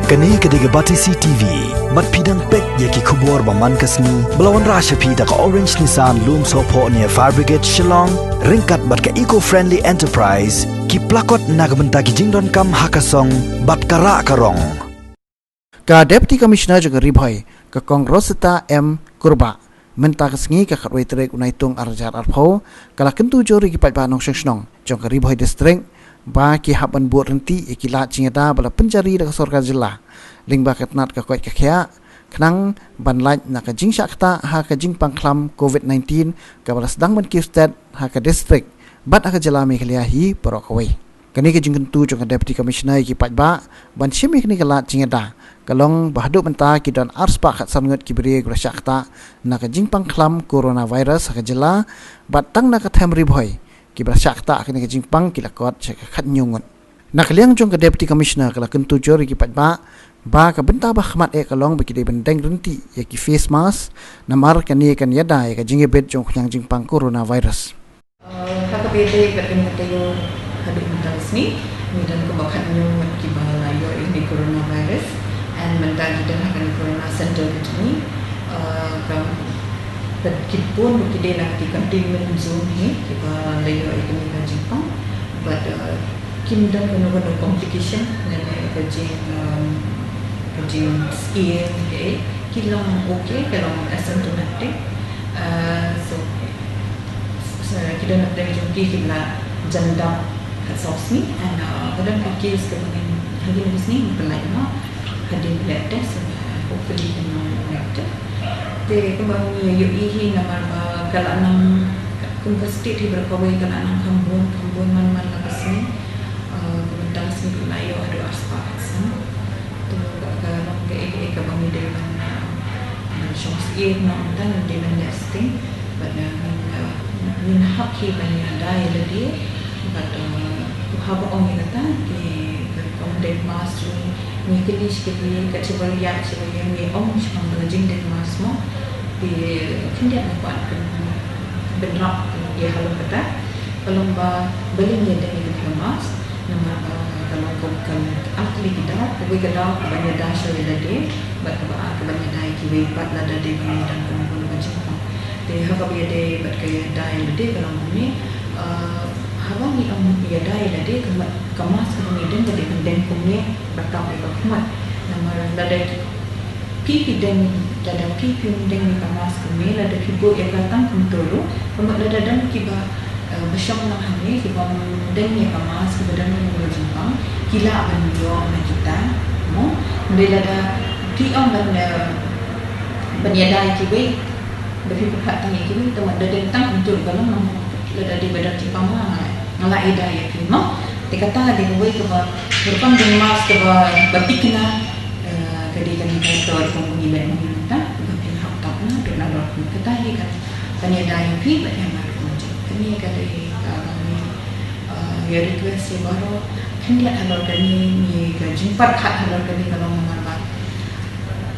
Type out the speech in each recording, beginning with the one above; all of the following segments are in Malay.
Kani kediga bati CTV, mat pidang pek yaki kubur baman kasni, belawan rasha pida ka Orange Nissan Loom Sopo near Fire Brigade Shillong, ringkat bat ka eco-friendly enterprise, ki plakot nagbenta ki jingdon kam hakasong, bat kara karong. Ka Deputy Commissioner juga ribhai, ka Kongrosita M. Kurba, menta kasngi ka katway trek unaitung arjar arpho, kala kentu jori ki patbanong syengsnong, jong ka ribhai district, ba ki haban buat renti ikilat cingada bala pencari dak sorga jela ling ba katnat ka kwat ka khya knang ban laj na ka jing syakta ha ka jing pangklam COVID-19 ka bala sedang ban kistat ha ka district bat ha ka jela me khliahi porokawai kani ka jing kentu jong ka Deputy Commissioner ki patba ban shimi kini kalat cingada kalong bahdu menta ki dan arspa khat sangat ki beri gra syakta na ka jing pangklam coronavirus ha ka jela bat tang na ka them ribhoi ki bersyakta kini ke jingpang kila kot cek khat nyungun nakliang jong ke Deputy Commissioner kala kentu jori ki patba ba ka benta ba khmat e kalong baki de bendeng renti ya ki face mask namar kani kan yada ya ka jinge bet jong khang jingpang coronavirus ka bede berken tayo habis mental sini dan kebakan nyungun ki bala yo ini coronavirus and mental dan akan corona center ini Kipun kita nak containment zone ni kita layu ekonomi dan Jepang, but kita kena complication dan kerja skill okay, kita okay kalau asymptomatic, so kita nak dari jumpa kita janda sos ni, and kadang case kemudian hari ni pelai mah hadir blood test, hopefully negative. Te kembang yu ihi namar kala nang university hi berkawai kala nang kambun man lapasni kemental sini layo adu aspa san tu kala nang ke kembang de man shos e no dan de man nesting but min hak hi banya dai ledi but haba ong kata ke content master ni kilish ke ka chibariya ni om shang jing de mas mo di kindia na kuat benrak ya kalau kata kalau beli dia dengan kemas nama kalau kau asli kita kau kita banyak dah show lagi berkebak banyak dah kiwi pat lada di bani dan kemudian macam de haba dia de berkaya dah lagi kalau ni haba ni om dia dah lagi kemas kemudian jadi pendem kumnya berkam berkemat nama lada pipi dan dada pipi dengan kemas kami lada pibu yang datang kuntulu kemat lada dan kiba bersama nak kami kiba dengan kemas kiba dan menjempang gila banyo na kita mo mendai lada tiang dan banyadai kiba dari pihak tani kiba temat lada datang kuntulu kalau lada di badan jempang ngalai ida ya kiba dikata lagi kiba kiba berpang dengan mas kiba berpikna kedikan kantor pemilihan kita bagi hak takna dan ada ketahui kan ada yang pi banyak macam kami kadai kami ya request baru hendak halal kami ni jumpa kat halal kami kalau mengarbat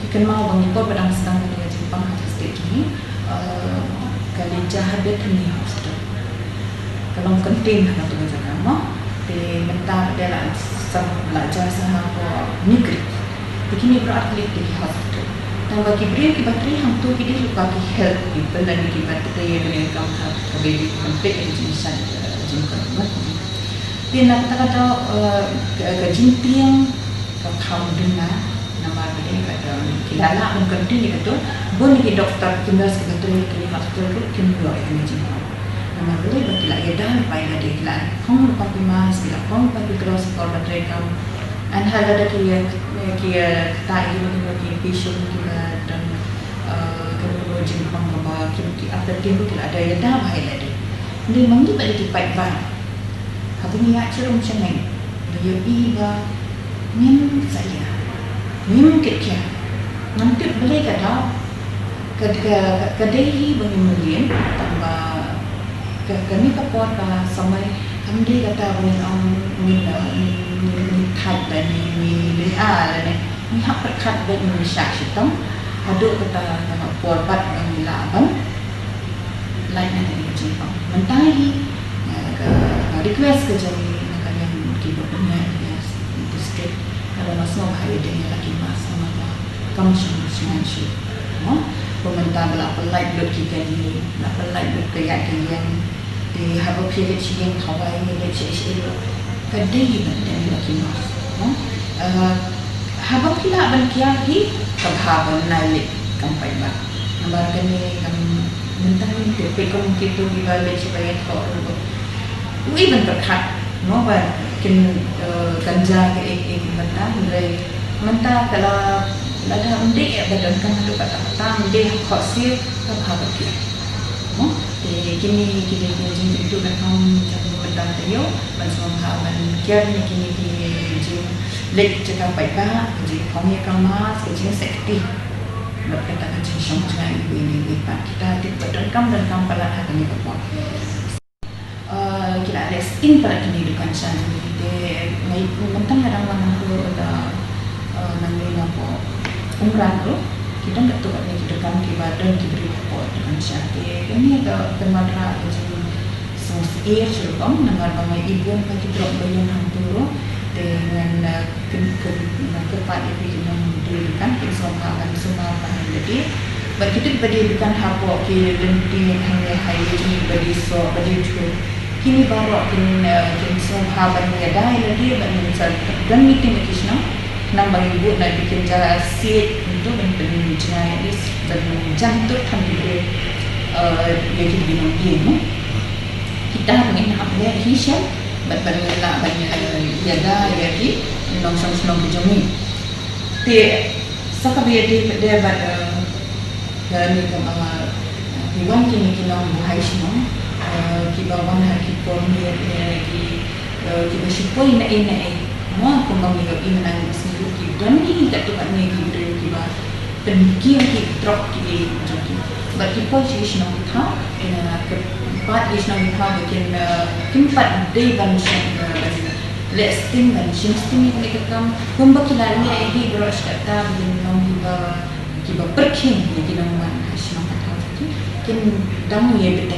kita mau mengikut pedang sedang dengan Jepang state ini kali jahadet ni hospital kalau kenting halal tu macam di mentar dalam belajar sahab negeri begini berarti di hospital. Dan bagi beliau kita beri hang tu kita lupa di help people dan kita beri dengan kamu kabel konflik insan jingkat mat. Dia nak kata kejimpiang kamu dengar nama dia kata kilala mungkin dia kata bon ni doktor kimia sekretari di hospital tu kimia ini jingkat. Nama dia betul lagi dah payah dia kilan. Kamu lupa mas, kamu lupa cross call baterai kamu. And hal ada kia tak ini bagi patient kita dan kalau Jepang bawa kita apa dia betul ada yang dah bahaya lagi. Dia mungkin pada dipakai ban. Apa ni acara macam ni? Dia iba min saya, min kerja. Nanti boleh kata kedai bagi mungkin tambah kami kapot sampai kami kata min kat dan ni lah ni hak kat dan ni syak sitam aduk kata porbat yang labang lain ada di Jepang mentahi request ke jadi nak yang kita punya district ada masuk bahaya dengan lagi mas sama kamu semua sih, no? Pemerintah bela pelai dulu kita ni, bela pelai dulu kayak yang di habu pilih cium kawai ni leceh itu, kadai benda lagi mas, no? Habu pilih bankia hi kabhaban naik kampai bah, nampak ni mentang ni pekon kita di balik supaya kau even berkat, no? Kin ganja ke mentah kalau ada undi badan kan ada kata undi khosir kabhaban kia, no? Kini kita itu kan kaum jangan mentang tayo, mansumhaban kia ni kini jin lek cakap baik bah, jin kami kamas, jin sekti. Berkatakan sesama jangan ini kita di badan kam dan kam pala kami berbuat. Kita ada sting pada kehidupan sehari. Mai mentang kadang mana tu ada nanti apa umrah tu kita tak tahu ni kita kan di badan kita beri support dengan sehari. Ini ada pemadra jadi sosial sebab nama bangsa ibu yang kita berikan hampuru dengan kepada itu yang diberikan keselamatan semua bahan jadi begitu diberikan hapok ke lenti hanya hari ini beri so beri tu kini baru kini semua bahan yang ada lagi bersama dan meeting itu nambah ibu nak bikin jalan seat untuk bentuknya ini dan jantung hampir yang kita bingung kita ingin apa hisap banyak jaga lagi nong bijumi ti sakabi dia dalam itu diwan kini kinong buhay sino kibawan haki pormi lagi kibasipoi na mo kung kami inang silu ki dan ni tak tu kan ni kiba pemikir ki drop ki jadi but kipo sino kita part is now how we can kimpat day banshing listing dan shinsting ni kita kumbakilan ni hi gross kata binong kiba perking ni kinang man hasna kata kin damu ye bete